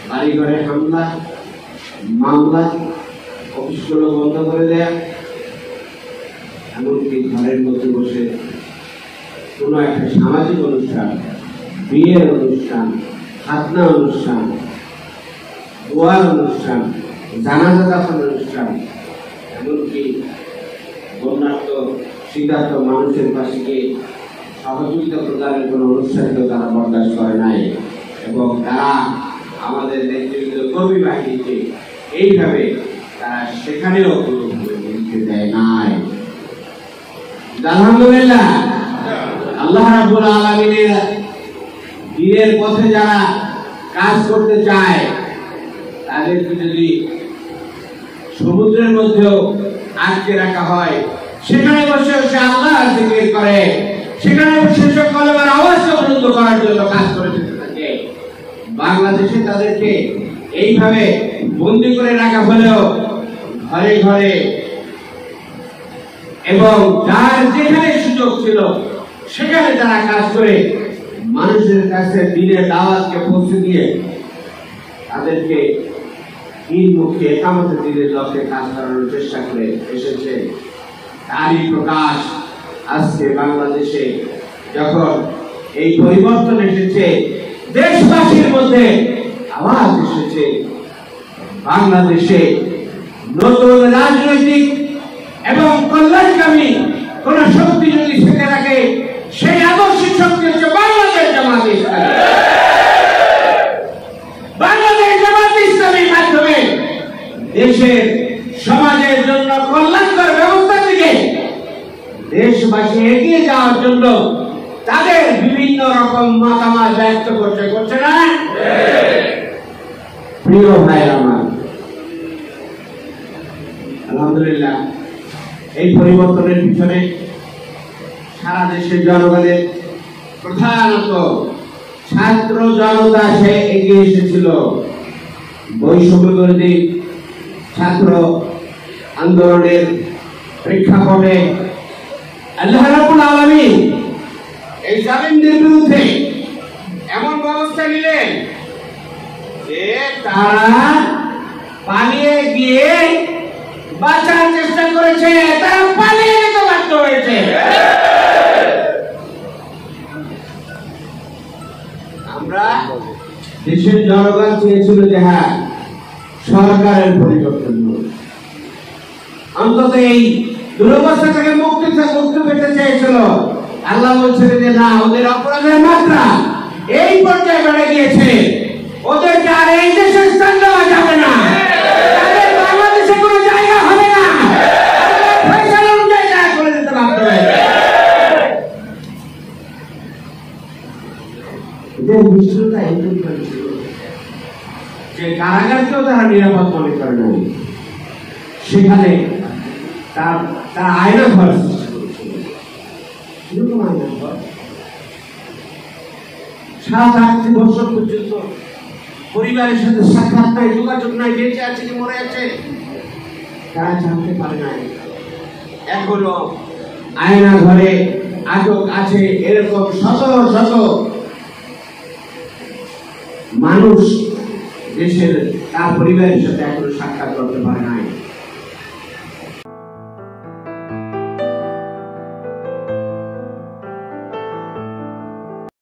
বাড়ি ঘরে হামলা, মামলা, অফিসগুলো বন্ধ করে দেয়া, এমনকি ঘরের মধ্যে বসে কোনো একটা সামাজিক অনুষ্ঠান, বিয়ের অনুষ্ঠান, খাতনা অনুষ্ঠান, দোয়ার অনুষ্ঠান, জানাজা দাফন অনুষ্ঠান, এমনকি বন্যার্থ শীতার্থ মানুষের পাশে গিয়ে সহযোগিতা প্রদানের কোনো অনুষ্ঠানকেও তারা বরদাস্ত করে নাই। এবং তারা আমাদের নেতৃত্ব কর্মী বাহিনীকে এইভাবে তারা সেখানেও কোনোভাবে দেয় নাই। আলহামদুলিল্লাহ, আল্লাহ রাব্বুল আলামিনের দ্বীনের পথে যারা কাজ করতে চায় তাদেরকে যদি সমুদ্রের মধ্যেও আটকে রাখা হয়, সেখানে বসে বসে আল্লাহর জিকির করে, সেখানে বসে বসে কলেমার আওয়াজকে বন্ধ করার জন্য কাজ করে থাকে, বাংলাদেশে তাদেরকে এইভাবে বন্দী করে রাখা হলেও ঘরে ঘরে এবং যার যেখানে সুযোগ ছিল সেখানে তারা কাজ করে মানুষের কাছে দ্বীনের দাওয়াতকে পৌঁছে দিয়ে তাদেরকে দ্বীনমুখী একামতের দ্বীনের লক্ষ্যে কাজ করানোর চেষ্টা করে এসেছে। তারই প্রকাশ আজকে বাংলাদেশে যখন এই পরিবর্তন এসেছে, দেশবাসীর মধ্যে আওয়াজ এসেছে, বাংলাদেশে নতুন রাজনৈতিক এবং কল্যাণকামী কোন শক্তি যদি থেকে থাকে, সেই আদর্শিক শক্তি হচ্ছে বাংলাদেশ জামাত ইসলামী। বাংলাদেশ জামাত ইসলামীর মাধ্যমে দেশের সমাজের জন্য কল্যাণকর ব্যবস্থা থেকে দেশবাসী এগিয়ে যাওয়ার জন্য তাদের বিভিন্ন রকম মতামত ব্যক্ত করছে না? প্রিয় ভাইরা আমার, আলহামদুলিল্লাহ, এই পরিবর্তনের পিছনে সারা দেশের জনগণের, প্রধানত ছাত্র জনতা সে এগিয়ে এসেছিল। বৈষম্য বিরোধী ছাত্র আন্দোলনের প্রেক্ষাপটে আল্লাহ রাব্বুল আলামিন এই জালিমদের বিরুদ্ধে এমন ব্যবস্থা নিলেন যে তারা পালিয়ে গিয়ে বাঁচার চেষ্টা করেছে, তারা পালিয়ে যেতে বাধ্য হয়েছে। আমরা দেশের জনগণ চেয়েছিল যে হ্যাঁ, সরকারের পরিবর্তন হোক, অন্তত এই দুরবস্থা থেকে মুক্তি পেতে চেয়েছিল। আল্লাহ বলছেন যে না, ওদের অপরাধের মাত্রা এই পর্যায়ে বেড়ে গিয়েছে, ওদেরকে আর এই দেশে স্থান দেওয়া যাবে না, তাদের বাংলাদেশে কোনো জায়গা হবে না, ফয়সালা অনুযায়ী তারা করে দিতে বাধ্য হয়েছে। এদের মিশ্রতা এমন করেছিল যে কারাগারকেও তারা নিরাপদ মনে করে নাই, সেখানে তার আয়না ঘর সৃষ্টি করেছিল। কিরকম আয়না ঘর? 7-8 বছর পর্যন্ত পরিবারের সাথে সাক্ষাৎ নাই, যোগাযোগ নাই, বেঁচে আছে কি মরে আছে তারা জানতে পারে নাই। এখনো আয়না ঘরে আটক আছে এরকম শত শত মানুষ দেশের তার পরিবারের সাথে এখনো সাক্ষাৎ করতে পারে নাই।